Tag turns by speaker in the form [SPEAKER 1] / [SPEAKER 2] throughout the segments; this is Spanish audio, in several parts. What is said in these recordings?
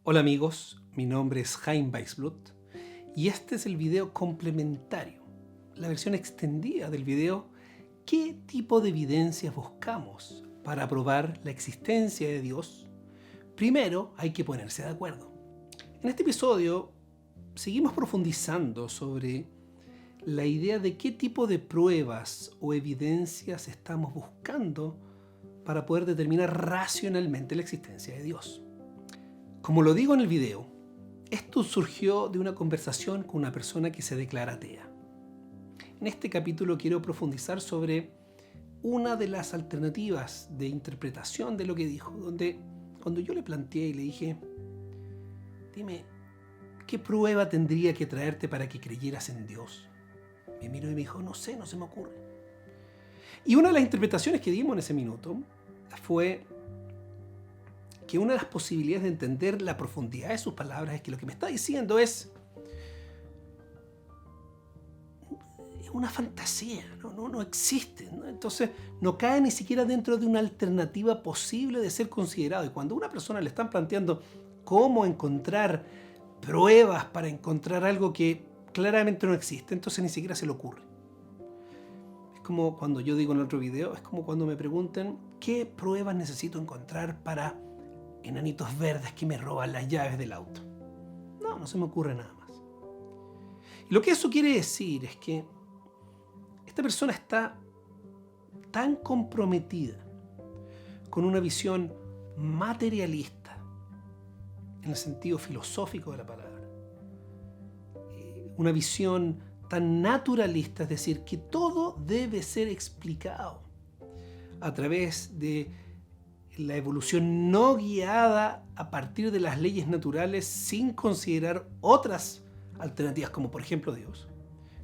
[SPEAKER 1] Hola amigos, mi nombre es Chaim Weisblut y este es el video complementario, la versión extendida del video ¿qué tipo de evidencias buscamos para probar la existencia de Dios? Primero hay que ponerse de acuerdo. En este episodio seguimos profundizando sobre la idea de qué tipo de pruebas o evidencias estamos buscando para poder determinar racionalmente la existencia de Dios. Como lo digo en el video, esto surgió de una conversación con una persona que se declara atea. En este capítulo quiero profundizar sobre una de las alternativas de interpretación de lo que dijo, donde cuando yo le planteé y le dije, dime, ¿qué prueba tendría que traerte para que creyeras en Dios? Me miró y me dijo, no sé, no se me ocurre. Y una de las interpretaciones que dimos en ese minuto fue que una de las posibilidades de entender la profundidad de sus palabras es que lo que me está diciendo es una fantasía, no existe, ¿no? Entonces no cae ni siquiera dentro de una alternativa posible de ser considerado. Y cuando a una persona le están planteando cómo encontrar pruebas para encontrar algo que claramente no existe, entonces ni siquiera se le ocurre. Es como cuando yo digo en otro video, es como cuando me preguntan qué pruebas necesito encontrar para enanitos verdes que me roban las llaves del auto. No se me ocurre nada más. Y lo que eso quiere decir es que esta persona está tan comprometida con una visión materialista, en el sentido filosófico de la palabra, una visión tan naturalista, es decir, que todo debe ser explicado a través de la evolución no guiada a partir de las leyes naturales sin considerar otras alternativas, como por ejemplo Dios,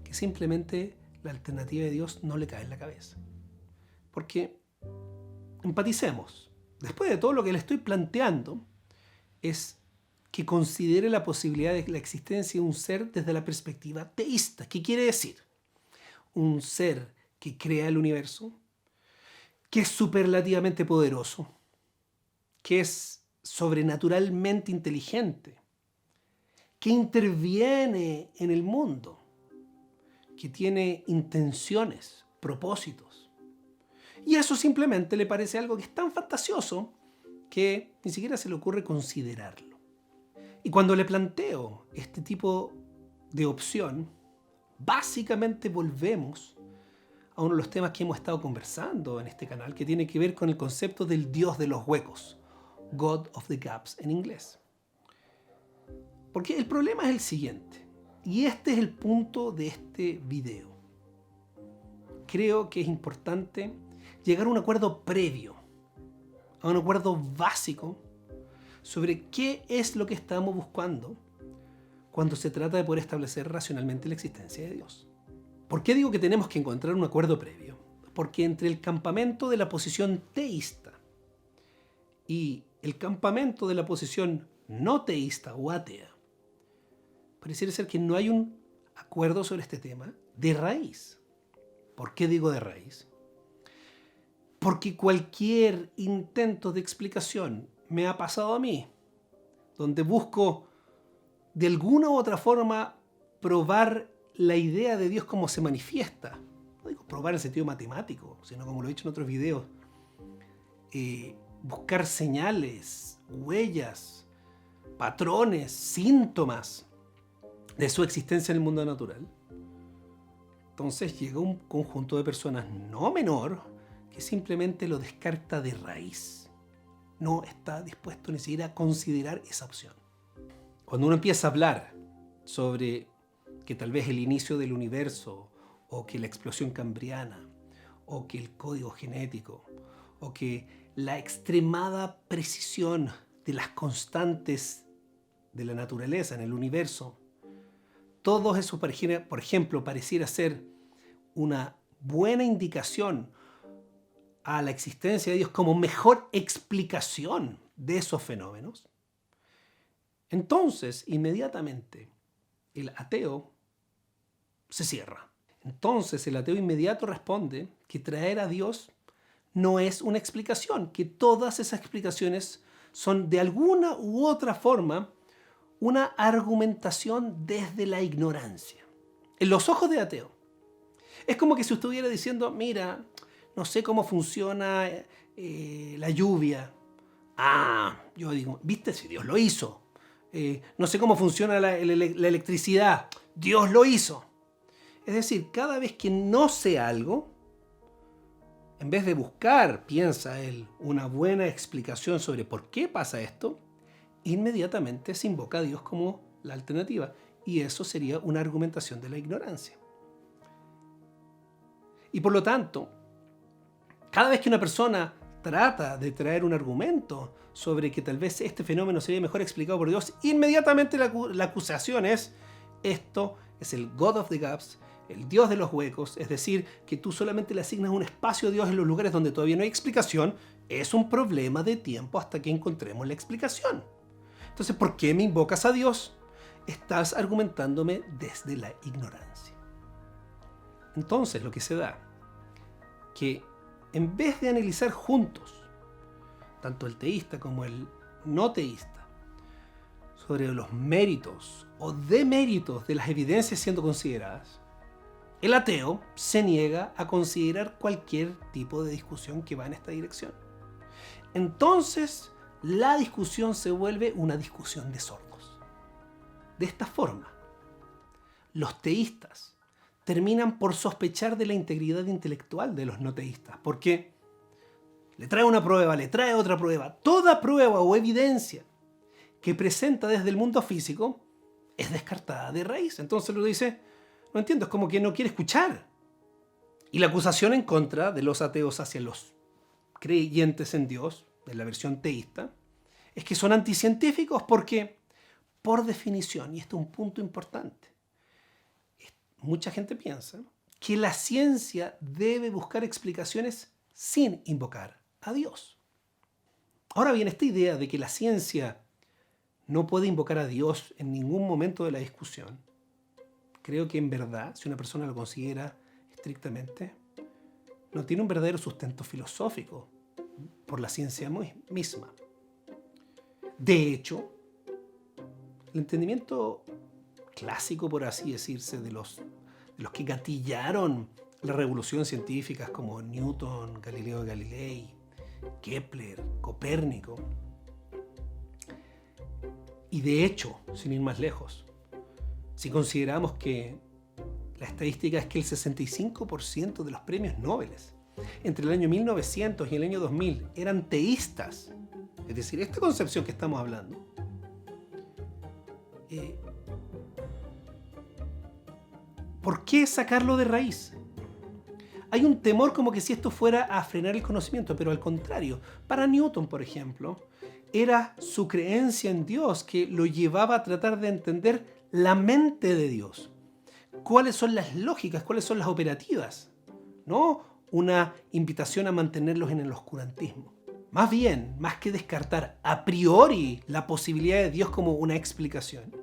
[SPEAKER 1] que simplemente la alternativa de Dios no le cae en la cabeza. Porque, empaticemos, después de todo lo que le estoy planteando, es que considere la posibilidad de la existencia de un ser desde la perspectiva teísta. ¿Qué quiere decir? Un ser que crea el universo, que es superlativamente poderoso, que es sobrenaturalmente inteligente, que interviene en el mundo, que tiene intenciones, propósitos. Y eso simplemente le parece algo que es tan fantasioso que ni siquiera se le ocurre considerarlo. Y cuando le planteo este tipo de opción, básicamente volvemos a uno de los temas que hemos estado conversando en este canal, que tiene que ver con el concepto del Dios de los huecos, God of the Gaps en inglés. Porque el problema es el siguiente, y este es el punto de este video. Creo que es importante llegar a un acuerdo previo, a un acuerdo básico sobre qué es lo que estamos buscando cuando se trata de poder establecer racionalmente la existencia de Dios. ¿Por qué digo que tenemos que encontrar un acuerdo previo? Porque entre el campamento de la posición teísta y el campamento de la posición no teísta o atea, pareciera ser que no hay un acuerdo sobre este tema de raíz. ¿Por qué digo de raíz? Porque cualquier intento de explicación me ha pasado a mí, donde busco de alguna u otra forma probar la idea de Dios como se manifiesta. No digo probar en sentido matemático, sino como lo he dicho en otros videos, buscar señales, huellas, patrones, síntomas de su existencia en el mundo natural. Entonces llega un conjunto de personas no menor que simplemente lo descarta de raíz. No está dispuesto ni siquiera a considerar esa opción. Cuando uno empieza a hablar sobre que tal vez el inicio del universo, o que la explosión cambriana, o que el código genético, o que la extremada precisión de las constantes de la naturaleza en el universo, todo eso, por ejemplo, pareciera ser una buena indicación a la existencia de Dios como mejor explicación de esos fenómenos, entonces inmediatamente el ateo se cierra. Entonces el ateo inmediato responde que traer a Dios no es una explicación, que todas esas explicaciones son de alguna u otra forma una argumentación desde la ignorancia. En los ojos de ateo. Es como que si usted estuviera diciendo, mira, no sé cómo funciona la lluvia. Yo digo, ¿viste? Si Dios lo hizo. No sé cómo funciona la electricidad. Dios lo hizo. Es decir, cada vez que no sé algo, en vez de buscar, piensa él, una buena explicación sobre por qué pasa esto, inmediatamente se invoca a Dios como la alternativa. Y eso sería una argumentación de la ignorancia. Y por lo tanto, cada vez que una persona trata de traer un argumento sobre que tal vez este fenómeno sería mejor explicado por Dios, inmediatamente la acusación es: esto es el God of the Gaps, el Dios de los huecos, es decir, que tú solamente le asignas un espacio a Dios en los lugares donde todavía no hay explicación. Es un problema de tiempo hasta que encontremos la explicación. Entonces, ¿por qué me invocas a Dios? Estás argumentándome desde la ignorancia. Entonces, lo que se da, que en vez de analizar juntos, tanto el teísta como el no teísta, sobre los méritos o deméritos de las evidencias siendo consideradas, el ateo se niega a considerar cualquier tipo de discusión que va en esta dirección. Entonces, la discusión se vuelve una discusión de sordos. De esta forma, los teístas terminan por sospechar de la integridad intelectual de los no teístas, porque le trae una prueba, le trae otra prueba. Toda prueba o evidencia que presenta desde el mundo físico es descartada de raíz. Entonces lo dice, no entiendo, es como que no quiere escuchar. Y la acusación en contra de los ateos hacia los creyentes en Dios, de la versión teísta, es que son anticientíficos porque, por definición, y este es un punto importante, mucha gente piensa que la ciencia debe buscar explicaciones sin invocar a Dios. Ahora bien, esta idea de que la ciencia no puede invocar a Dios en ningún momento de la discusión, creo que en verdad, si una persona lo considera estrictamente, no tiene un verdadero sustento filosófico por la ciencia misma. De hecho, el entendimiento clásico, por así decirse, de los que gatillaron la revolución científica, como Newton, Galileo Galilei, Kepler, Copérnico. Y de hecho, sin ir más lejos, si consideramos que la estadística es que el 65% de los premios Nobel entre el año 1900 y el año 2000 eran teístas, es decir, esta concepción que estamos hablando, ¿por qué sacarlo de raíz? Hay un temor como que si esto fuera a frenar el conocimiento, pero al contrario. Para Newton, por ejemplo, era su creencia en Dios que lo llevaba a tratar de entender la mente de Dios. ¿Cuáles son las lógicas? ¿Cuáles son las operativas? No una invitación a mantenerlos en el oscurantismo. Más bien, más que descartar a priori la posibilidad de Dios como una explicación,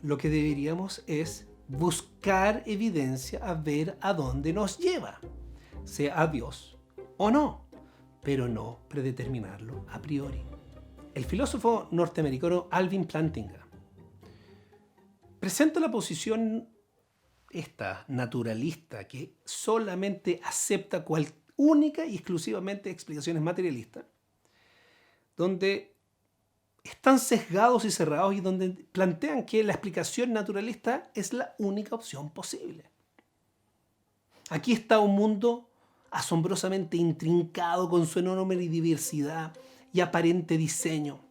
[SPEAKER 1] lo que deberíamos es buscar evidencia a ver a dónde nos lleva, sea a Dios o no, pero no predeterminarlo a priori. El filósofo norteamericano Alvin Plantinga presenta la posición esta naturalista que solamente acepta única y exclusivamente explicaciones materialistas, donde están sesgados y cerrados y donde plantean que la explicación naturalista es la única opción posible. Aquí está un mundo asombrosamente intrincado con su enorme diversidad y aparente diseño,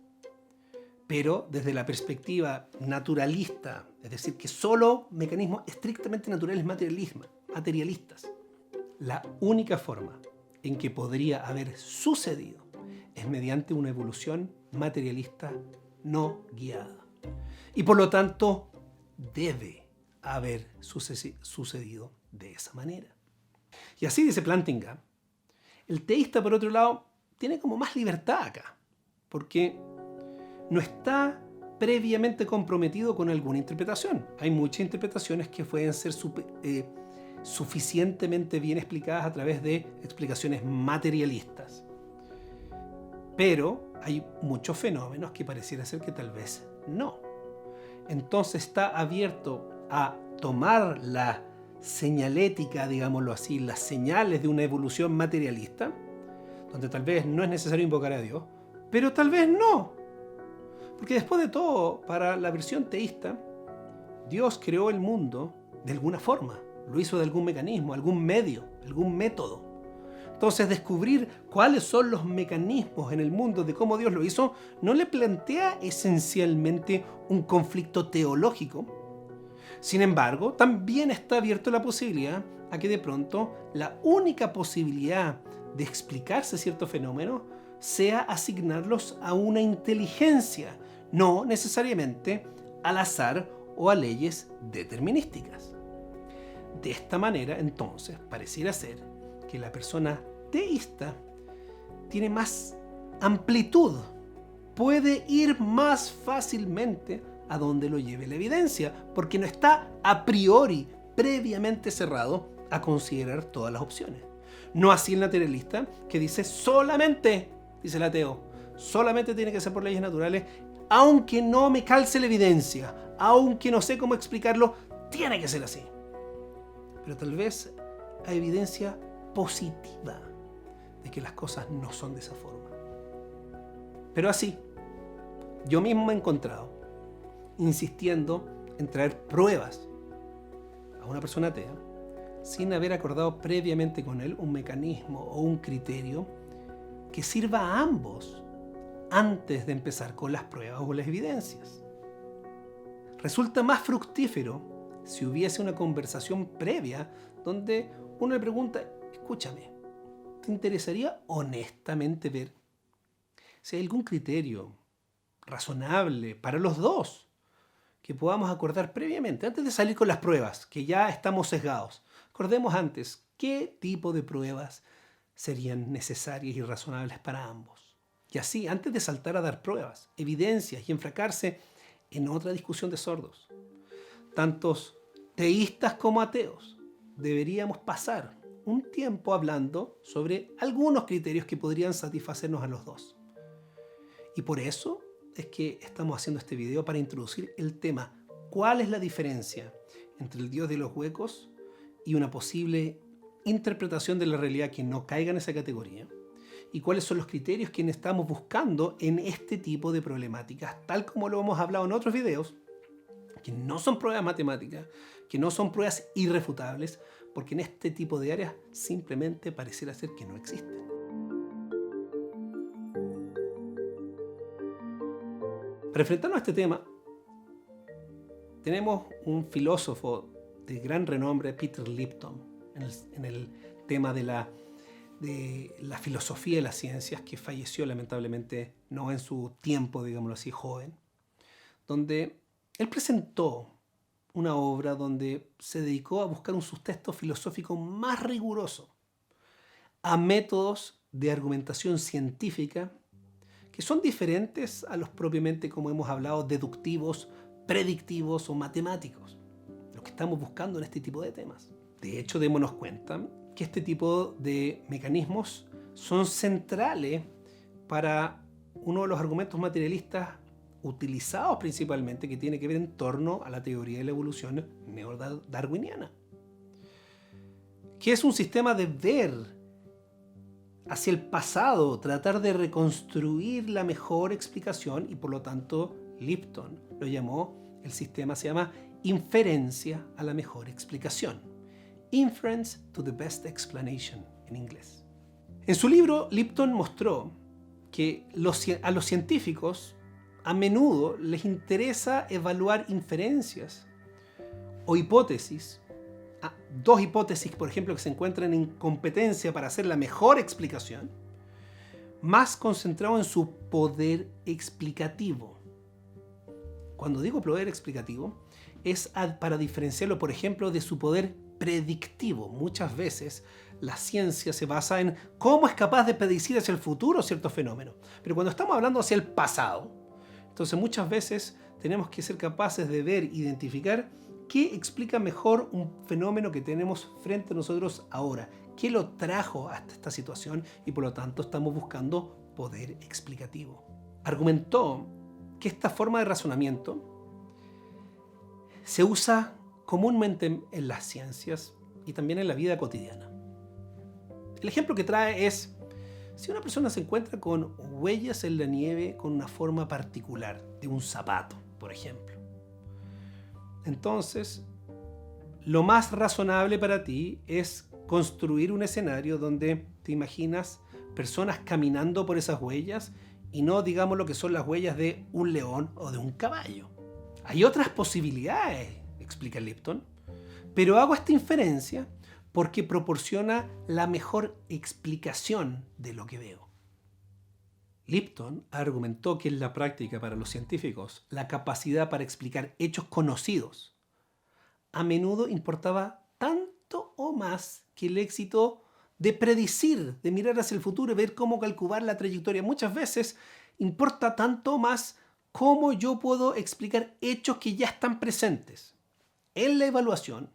[SPEAKER 1] pero desde la perspectiva naturalista, es decir, que solo mecanismos estrictamente naturales materialistas, la única forma en que podría haber sucedido es mediante una evolución materialista no guiada. Y por lo tanto, debe haber sucedido de esa manera. Y así dice Plantinga, el teísta, por otro lado, tiene como más libertad acá, porque no está previamente comprometido con alguna interpretación. Hay muchas interpretaciones que pueden ser suficientemente bien explicadas a través de explicaciones materialistas. Pero hay muchos fenómenos que pareciera ser que tal vez no. Entonces está abierto a tomar la señalética, digámoslo así, las señales de una evolución materialista, donde tal vez no es necesario invocar a Dios, pero tal vez no. Porque después de todo, para la versión teísta, Dios creó el mundo de alguna forma, lo hizo de algún mecanismo, algún medio, algún método. Entonces, descubrir cuáles son los mecanismos en el mundo de cómo Dios lo hizo, no le plantea esencialmente un conflicto teológico. Sin embargo, también está abierto la posibilidad a que de pronto la única posibilidad de explicarse ciertos fenómenos sea asignarlos a una inteligencia, no necesariamente al azar o a leyes determinísticas. De esta manera, entonces, pareciera ser que la persona teísta tiene más amplitud, puede ir más fácilmente a donde lo lleve la evidencia, porque no está a priori, previamente cerrado a considerar todas las opciones. No así el naturalista, que dice solamente, dice el ateo, solamente tiene que ser por leyes naturales, aunque no me calce la evidencia, aunque no sé cómo explicarlo, tiene que ser así. Pero tal vez hay evidencia positiva de que las cosas no son de esa forma. Pero así, yo mismo me he encontrado insistiendo en traer pruebas a una persona atea sin haber acordado previamente con él un mecanismo o un criterio que sirva a ambos antes de empezar con las pruebas o las evidencias. Resulta más fructífero si hubiese una conversación previa donde uno le pregunta, escúchame, ¿te interesaría honestamente ver si hay algún criterio razonable para los dos que podamos acordar previamente, antes de salir con las pruebas, que ya estamos sesgados? Acordemos antes qué tipo de pruebas serían necesarias y razonables para ambos. Y así, antes de saltar a dar pruebas, evidencias y enfracarse en otra discusión de sordos, tantos teístas como ateos, deberíamos pasar un tiempo hablando sobre algunos criterios que podrían satisfacernos a los dos. Y por eso es que estamos haciendo este video para introducir el tema: ¿cuál es la diferencia entre el Dios de los huecos y una posible interpretación de la realidad que no caiga en esa categoría? ¿Y cuáles son los criterios que estamos buscando en este tipo de problemáticas, tal como lo hemos hablado en otros videos, que no son pruebas matemáticas, que no son pruebas irrefutables, porque en este tipo de áreas simplemente pareciera ser que no existen? Para enfrentarnos a este tema, tenemos un filósofo de gran renombre, Peter Lipton, en el tema de la filosofía de las ciencias, que falleció lamentablemente no en su tiempo, digámoslo así, joven, donde él presentó una obra donde se dedicó a buscar un sustento filosófico más riguroso, a métodos de argumentación científica que son diferentes a los propiamente, como hemos hablado, deductivos, predictivos o matemáticos, lo que estamos buscando en este tipo de temas. De hecho, démonos cuenta que este tipo de mecanismos son centrales para uno de los argumentos materialistas utilizados principalmente, que tiene que ver en torno a la teoría de la evolución neodarwiniana, que es un sistema de ver hacia el pasado, tratar de reconstruir la mejor explicación, y por lo tanto Lipton lo llamó, el sistema se llama inferencia a la mejor explicación. Inference to the best explanation en inglés. En su libro, Lipton mostró que a los científicos a menudo les interesa evaluar inferencias o hipótesis, dos hipótesis, por ejemplo, que se encuentran en competencia para hacer la mejor explicación, más concentrado en su poder explicativo. Cuando digo poder explicativo, es para diferenciarlo, por ejemplo, de su poder predictivo. Muchas veces la ciencia se basa en cómo es capaz de predecir hacia el futuro ciertos fenómenos. Pero cuando estamos hablando hacia el pasado, entonces muchas veces tenemos que ser capaces de ver, identificar qué explica mejor un fenómeno que tenemos frente a nosotros ahora, qué lo trajo hasta esta situación, y por lo tanto estamos buscando poder explicativo. argumentó que esta forma de razonamiento se usa comúnmente en las ciencias y también en la vida cotidiana. El ejemplo que trae es: si una persona se encuentra con huellas en la nieve con una forma particular de un zapato, por ejemplo, entonces lo más razonable para ti es construir un escenario donde te imaginas personas caminando por esas huellas y no digamos lo que son las huellas de un león o de un caballo. Hay otras posibilidades, explica Lipton, pero hago esta inferencia porque proporciona la mejor explicación de lo que veo. Lipton argumentó que en la práctica para los científicos la capacidad para explicar hechos conocidos a menudo importaba tanto o más que el éxito de predecir, de mirar hacia el futuro y ver cómo calcular la trayectoria. Muchas veces importa tanto más cómo yo puedo explicar hechos que ya están presentes en la evaluación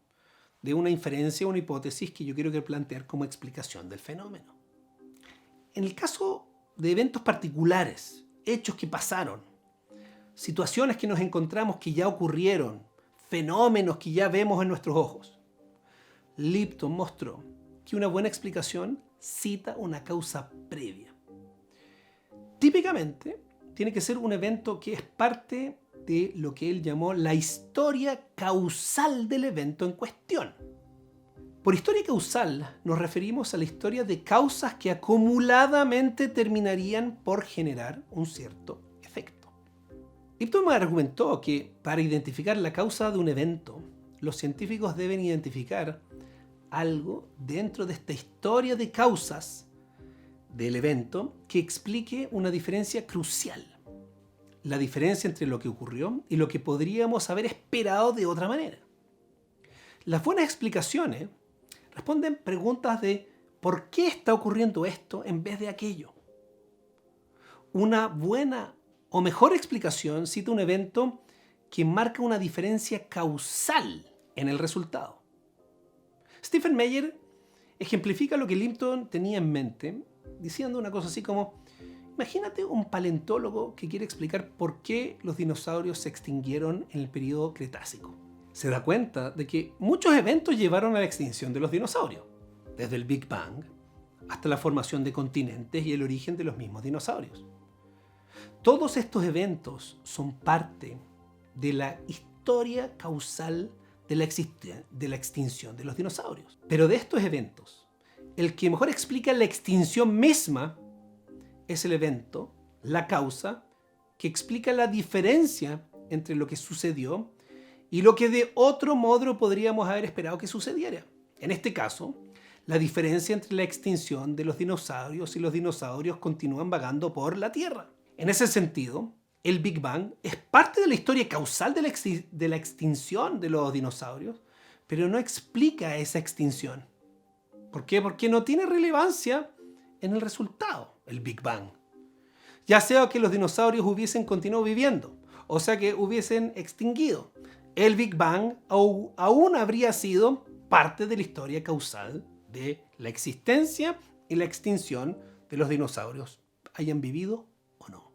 [SPEAKER 1] de una inferencia o una hipótesis que yo quiero plantear como explicación del fenómeno. En el caso de eventos particulares, hechos que pasaron, situaciones que nos encontramos que ya ocurrieron, fenómenos que ya vemos en nuestros ojos, Lipton mostró que una buena explicación cita una causa previa. Típicamente, tiene que ser un evento que es parte de lo que él llamó la historia causal del evento en cuestión. Por historia causal nos referimos a la historia de causas que acumuladamente terminarían por generar un cierto efecto. Lipton argumentó que para identificar la causa de un evento, los científicos deben identificar algo dentro de esta historia de causas del evento que explique una diferencia crucial. La diferencia entre lo que ocurrió y lo que podríamos haber esperado de otra manera. Las buenas explicaciones responden preguntas de ¿por qué está ocurriendo esto en vez de aquello? Una buena o mejor explicación cita un evento que marca una diferencia causal en el resultado. Stephen Meyer ejemplifica lo que Lipton tenía en mente diciendo una cosa así como: imagínate un paleontólogo que quiere explicar por qué los dinosaurios se extinguieron en el periodo Cretácico. Se da cuenta de que muchos eventos llevaron a la extinción de los dinosaurios, desde el Big Bang hasta la formación de continentes y el origen de los mismos dinosaurios. Todos estos eventos son parte de la historia causal de la extinción de los dinosaurios. Pero de estos eventos, el que mejor explica la extinción misma es el evento, la causa, que explica la diferencia entre lo que sucedió y lo que de otro modo podríamos haber esperado que sucediera. En este caso, la diferencia entre la extinción de los dinosaurios y los dinosaurios continúan vagando por la Tierra. En ese sentido, el Big Bang es parte de la historia causal de la extinción de los dinosaurios, pero no explica esa extinción. ¿Por qué? Porque no tiene relevancia en el resultado, el Big Bang. Ya sea que los dinosaurios hubiesen continuado viviendo, o sea que hubiesen extinguido, el Big Bang aún habría sido parte de la historia causal de la existencia y la extinción de los dinosaurios, hayan vivido o no.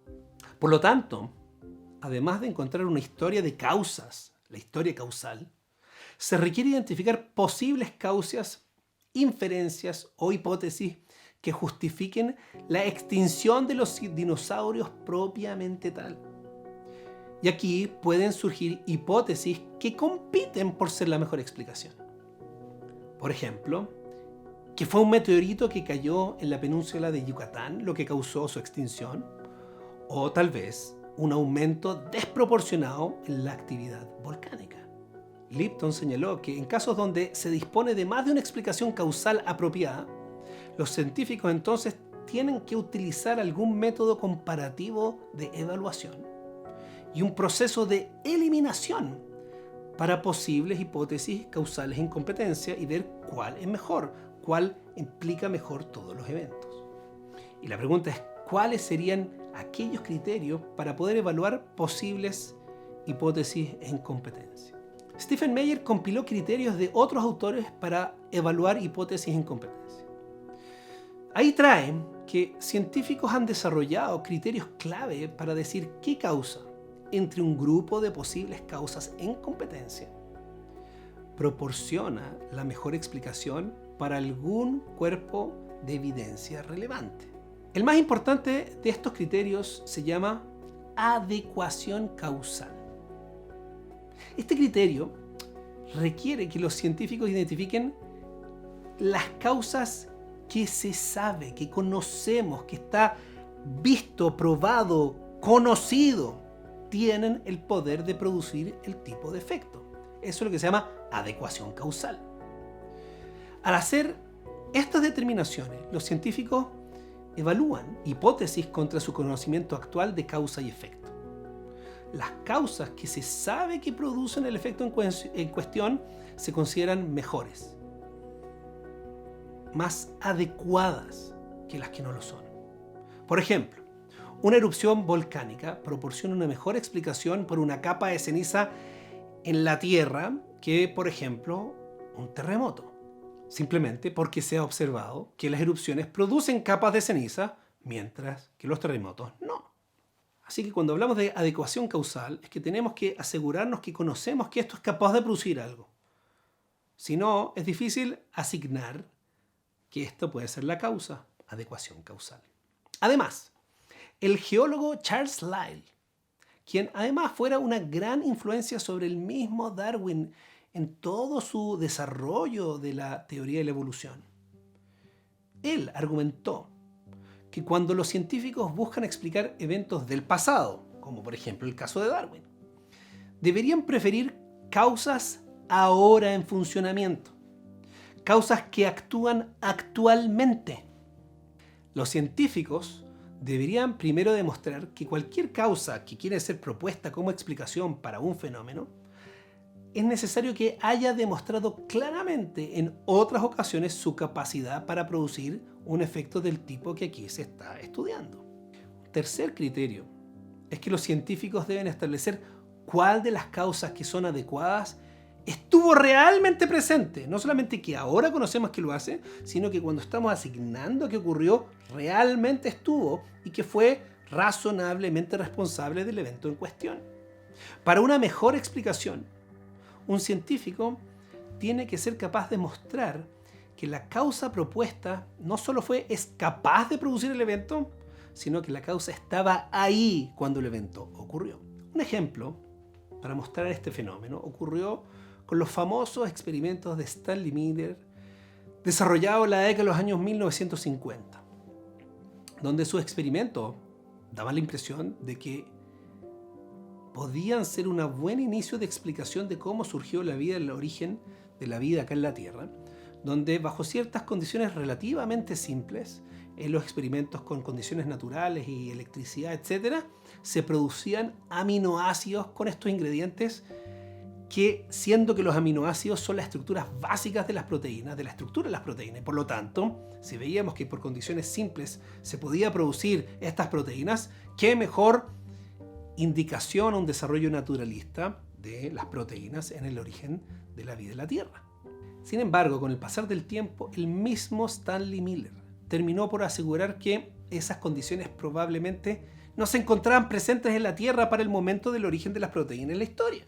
[SPEAKER 1] Por lo tanto, además de encontrar una historia de causas, la historia causal, se requiere identificar posibles causas, inferencias o hipótesis que justifiquen la extinción de los dinosaurios propiamente tal. Y aquí pueden surgir hipótesis que compiten por ser la mejor explicación. Por ejemplo, que fue un meteorito que cayó en la península de Yucatán lo que causó su extinción, o tal vez un aumento desproporcionado en la actividad volcánica. Lipton señaló que en casos donde se dispone de más de una explicación causal apropiada, los científicos entonces tienen que utilizar algún método comparativo de evaluación y un proceso de eliminación para posibles hipótesis causales en competencia y ver cuál es mejor, cuál implica mejor todos los eventos. Y la pregunta es, ¿cuáles serían aquellos criterios para poder evaluar posibles hipótesis en competencia? Stephen Meyer compiló criterios de otros autores para evaluar hipótesis en competencia. Ahí traen que científicos han desarrollado criterios clave para decir qué causa, entre un grupo de posibles causas en competencia, proporciona la mejor explicación para algún cuerpo de evidencia relevante. El más importante de estos criterios se llama adecuación causal. Este criterio requiere que los científicos identifiquen las causas que se sabe, que conocemos, que está visto, probado, conocido, tienen el poder de producir el tipo de efecto. Eso es lo que se llama adecuación causal. Al hacer estas determinaciones, los científicos evalúan hipótesis contra su conocimiento actual de causa y efecto. Las causas que se sabe que producen el efecto en cuestión se consideran mejores, más adecuadas que las que no lo son. Por ejemplo, una erupción volcánica proporciona una mejor explicación por una capa de ceniza en la Tierra que, por ejemplo, un terremoto. Simplemente porque se ha observado que las erupciones producen capas de ceniza, mientras que los terremotos no. Así que cuando hablamos de adecuación causal, es que tenemos que asegurarnos que conocemos que esto es capaz de producir algo. Si no, es difícil asignar que esto puede ser la causa, adecuación causal. Además, el geólogo Charles Lyell, quien además fuera una gran influencia sobre el mismo Darwin en todo su desarrollo de la teoría de la evolución, él argumentó que cuando los científicos buscan explicar eventos del pasado, como por ejemplo el caso de Darwin, deberían preferir causas ahora en funcionamiento, causas que actúan actualmente. Los científicos deberían primero demostrar que cualquier causa que quiere ser propuesta como explicación para un fenómeno, es necesario que haya demostrado claramente en otras ocasiones su capacidad para producir un efecto del tipo que aquí se está estudiando. Tercer criterio es que los científicos deben establecer cuál de las causas que son adecuadas estuvo realmente presente. No solamente que ahora conocemos que lo hace, sino que cuando estamos asignando qué ocurrió, realmente estuvo y que fue razonablemente responsable del evento en cuestión. Para una mejor explicación, un científico tiene que ser capaz de mostrar que la causa propuesta no solo es capaz de producir el evento, sino que la causa estaba ahí cuando el evento ocurrió. Un ejemplo para mostrar este fenómeno ocurrió con los famosos experimentos de Stanley Miller desarrollados en la década de los años 1950, donde sus experimentos daban la impresión de que podían ser un buen inicio de explicación de cómo surgió la vida, el origen de la vida acá en la Tierra, donde bajo ciertas condiciones relativamente simples, en los experimentos con condiciones naturales y electricidad, etc., se producían aminoácidos con estos ingredientes que, siendo que los aminoácidos son las estructuras básicas de las proteínas, de la estructura de las proteínas, por lo tanto, si veíamos que por condiciones simples se podía producir estas proteínas, qué mejor indicación a un desarrollo naturalista de las proteínas en el origen de la vida en la Tierra. Sin embargo, con el pasar del tiempo, el mismo Stanley Miller terminó por asegurar que esas condiciones probablemente no se encontraban presentes en la Tierra para el momento del origen de las proteínas en la historia.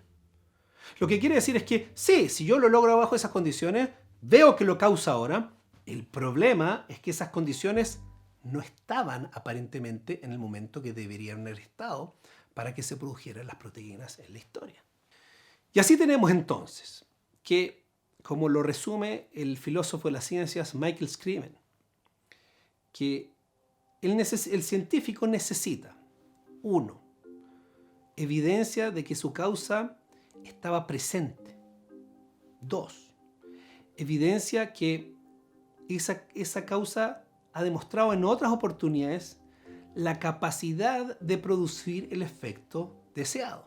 [SPEAKER 1] Lo que quiere decir es que sí, si yo lo logro bajo esas condiciones, veo que lo causa ahora. El problema es que esas condiciones no estaban aparentemente en el momento que deberían haber estado para que se produjeran las proteínas en la historia. Y así tenemos entonces que, como lo resume el filósofo de las ciencias Michael Screamen, que el científico necesita, 1, evidencia de que su causa estaba presente. 2, evidencia que esa causa ha demostrado en otras oportunidades la capacidad de producir el efecto deseado.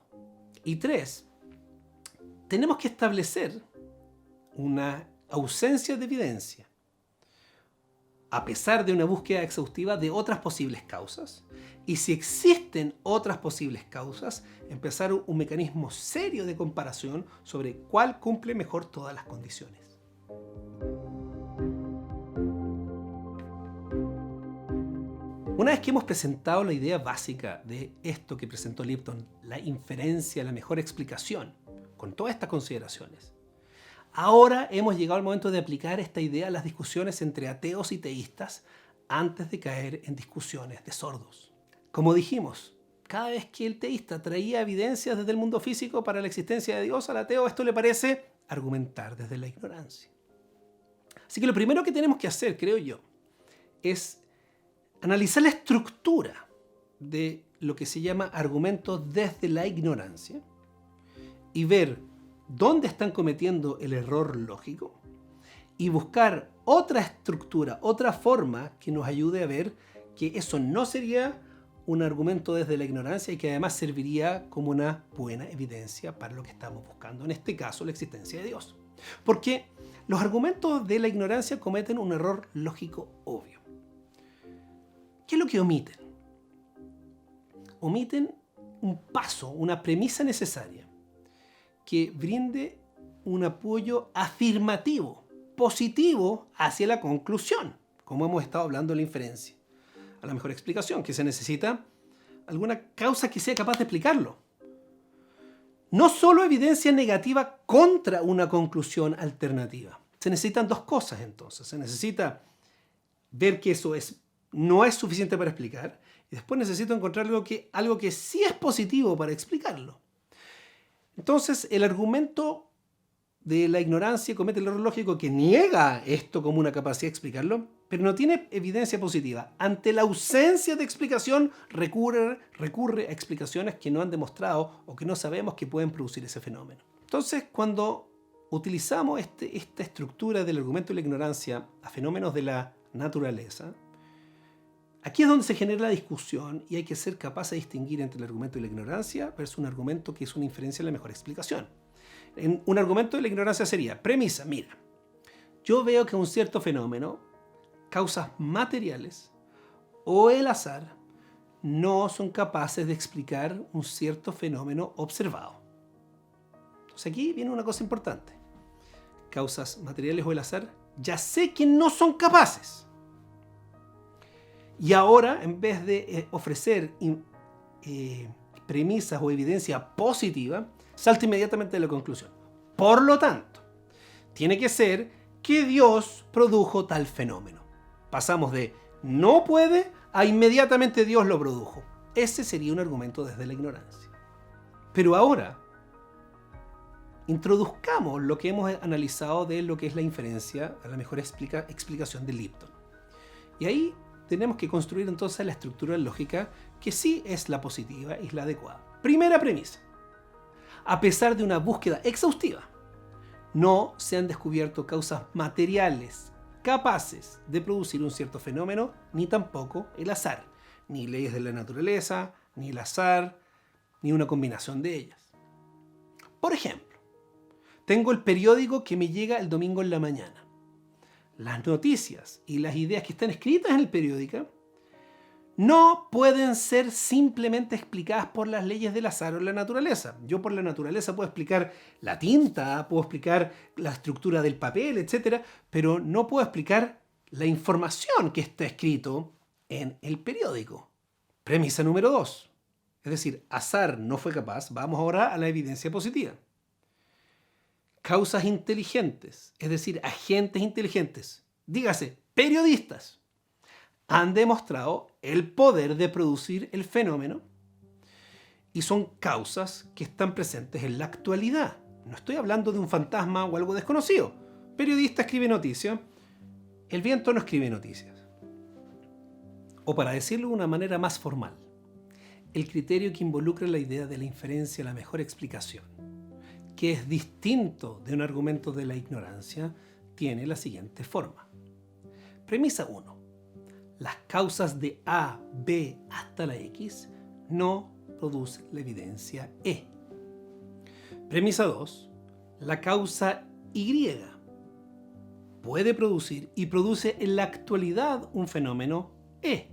[SPEAKER 1] Y 3, tenemos que establecer una ausencia de evidencia, a pesar de una búsqueda exhaustiva de otras posibles causas, y si existen otras posibles causas, empezar un mecanismo serio de comparación sobre cuál cumple mejor todas las condiciones. Una vez que hemos presentado la idea básica de esto que presentó Lipton, la inferencia, la mejor explicación, con todas estas consideraciones, ahora hemos llegado al momento de aplicar esta idea a las discusiones entre ateos y teístas antes de caer en discusiones de sordos. Como dijimos, cada vez que el teísta traía evidencias desde el mundo físico para la existencia de Dios, al ateo esto le parece argumentar desde la ignorancia. Así que lo primero que tenemos que hacer, creo yo, es analizar la estructura de lo que se llama argumentos desde la ignorancia y ver dónde están cometiendo el error lógico y buscar otra estructura, otra forma que nos ayude a ver que eso no sería un argumento desde la ignorancia y que además serviría como una buena evidencia para lo que estamos buscando, en este caso la existencia de Dios. Porque los argumentos de la ignorancia cometen un error lógico obvio. ¿Qué es lo que omiten? Omiten un paso, una premisa necesaria que brinde un apoyo afirmativo, positivo hacia la conclusión, como hemos estado hablando en la inferencia. A la mejor explicación, que se necesita alguna causa que sea capaz de explicarlo. No solo evidencia negativa contra una conclusión alternativa. Se necesitan dos cosas entonces. Se necesita ver que eso no es suficiente para explicar y después necesito encontrar algo que sí es positivo para explicarlo. Entonces, el argumento de la ignorancia comete el error lógico que niega esto como una capacidad de explicarlo, pero no tiene evidencia positiva. Ante la ausencia de explicación, recurre a explicaciones que no han demostrado o que no sabemos que pueden producir ese fenómeno. Entonces, cuando utilizamos esta estructura del argumento de la ignorancia a fenómenos de la naturaleza, aquí es donde se genera la discusión y hay que ser capaz de distinguir entre el argumento de la ignorancia versus un argumento que es una inferencia de la mejor explicación. Un argumento de la ignorancia sería, premisa, mira, yo veo que un cierto fenómeno, causas materiales o el azar, no son capaces de explicar un cierto fenómeno observado. Entonces aquí viene una cosa importante. Causas materiales o el azar, ya sé que no son capaces. Y ahora, en vez de ofrecer premisas o evidencia positiva, salta inmediatamente de la conclusión. Por lo tanto, tiene que ser que Dios produjo tal fenómeno. Pasamos de no puede a inmediatamente Dios lo produjo. Ese sería un argumento desde la ignorancia. Pero ahora, introduzcamos lo que hemos analizado de lo que es la inferencia a la mejor explicación de Lipton. Y ahí tenemos que construir entonces la estructura lógica que sí es la positiva y es la adecuada. Primera premisa. A pesar de una búsqueda exhaustiva, no se han descubierto causas materiales capaces de producir un cierto fenómeno, ni tampoco el azar, ni leyes de la naturaleza, ni el azar, ni una combinación de ellas. Por ejemplo, tengo el periódico que me llega el domingo en la mañana. Las noticias y las ideas que están escritas en el periódico no pueden ser simplemente explicadas por las leyes del azar o la naturaleza. Yo por la naturaleza puedo explicar la tinta, puedo explicar la estructura del papel, etc., pero no puedo explicar la información que está escrito en el periódico. Premisa número 2. Es decir, azar no fue capaz. Vamos ahora a la evidencia positiva. Causas inteligentes, es decir, agentes inteligentes, dígase, periodistas, han demostrado el poder de producir el fenómeno y son causas que están presentes en la actualidad. No estoy hablando de un fantasma o algo desconocido. Periodista escribe noticias, el viento no escribe noticias. O para decirlo de una manera más formal, el criterio que involucra la idea de la inferencia, la mejor explicación, que es distinto de un argumento de la ignorancia, tiene la siguiente forma. Premisa 1. Las causas de A, B hasta la X no producen la evidencia E. Premisa 2. La causa Y puede producir y produce en la actualidad un fenómeno E.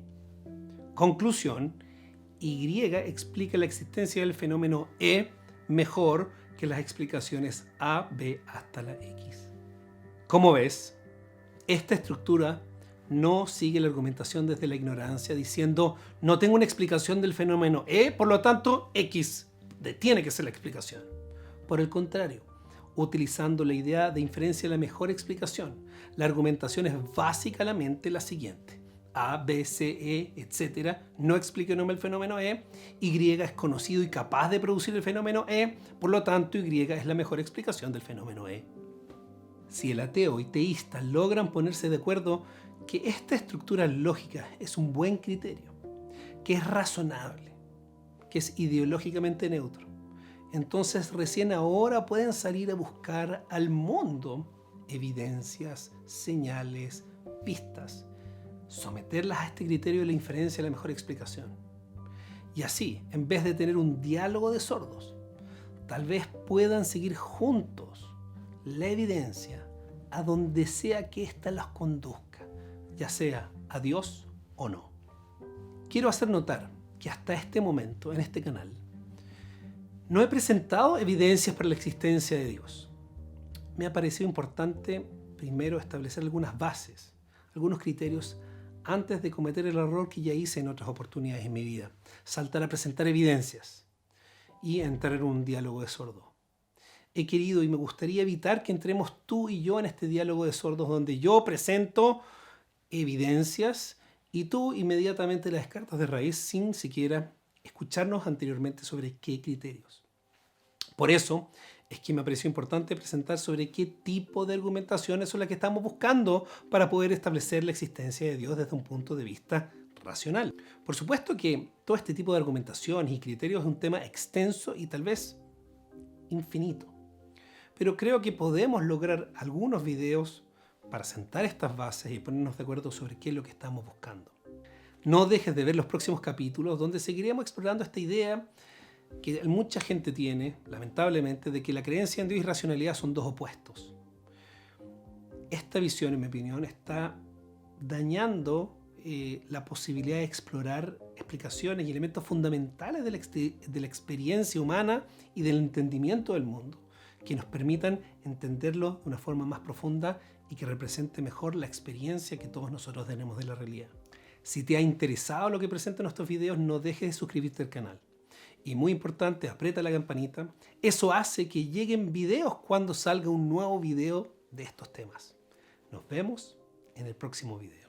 [SPEAKER 1] Conclusión. Y explica la existencia del fenómeno E mejor que las explicaciones A, B hasta la X. Como ves, esta estructura no sigue la argumentación desde la ignorancia diciendo no tengo una explicación del fenómeno E, por lo tanto X tiene que ser la explicación. Por el contrario, utilizando la idea de inferencia la mejor explicación, la argumentación es básicamente la siguiente: A, B, C, E, etc. no explica el fenómeno E, Y es conocido y capaz de producir el fenómeno E, por lo tanto Y es la mejor explicación del fenómeno E. Si el ateo y teísta logran ponerse de acuerdo que esta estructura lógica es un buen criterio, que es razonable, que es ideológicamente neutro, entonces recién ahora pueden salir a buscar al mundo evidencias, señales, pistas, someterlas a este criterio de la inferencia a la mejor explicación. Y así, en vez de tener un diálogo de sordos, tal vez puedan seguir juntos la evidencia a donde sea que ésta los conduzca, ya sea a Dios o no. Quiero hacer notar que hasta este momento, en este canal, no he presentado evidencias para la existencia de Dios. Me ha parecido importante primero establecer algunas bases, algunos criterios, antes de cometer el error que ya hice en otras oportunidades en mi vida: saltar a presentar evidencias y entrar en un diálogo de sordos. He querido y me gustaría evitar que entremos tú y yo en este diálogo de sordos donde yo presento evidencias y tú inmediatamente las descartas de raíz sin siquiera escucharnos anteriormente sobre qué criterios. Por eso es que me pareció importante presentar sobre qué tipo de argumentaciones son las que estamos buscando para poder establecer la existencia de Dios desde un punto de vista racional. Por supuesto que todo este tipo de argumentaciones y criterios es un tema extenso y tal vez infinito. Pero creo que podemos lograr algunos videos para sentar estas bases y ponernos de acuerdo sobre qué es lo que estamos buscando. No dejes de ver los próximos capítulos donde seguiremos explorando esta idea que mucha gente tiene, lamentablemente, de que la creencia en Dios y racionalidad son dos opuestos. Esta visión, en mi opinión, está dañando la posibilidad de explorar explicaciones y elementos fundamentales de la experiencia humana y del entendimiento del mundo, que nos permitan entenderlo de una forma más profunda y que represente mejor la experiencia que todos nosotros tenemos de la realidad. Si te ha interesado lo que presento en nuestros videos, no dejes de suscribirte al canal. Y muy importante, aprieta la campanita. Eso hace que lleguen videos cuando salga un nuevo video de estos temas. Nos vemos en el próximo video.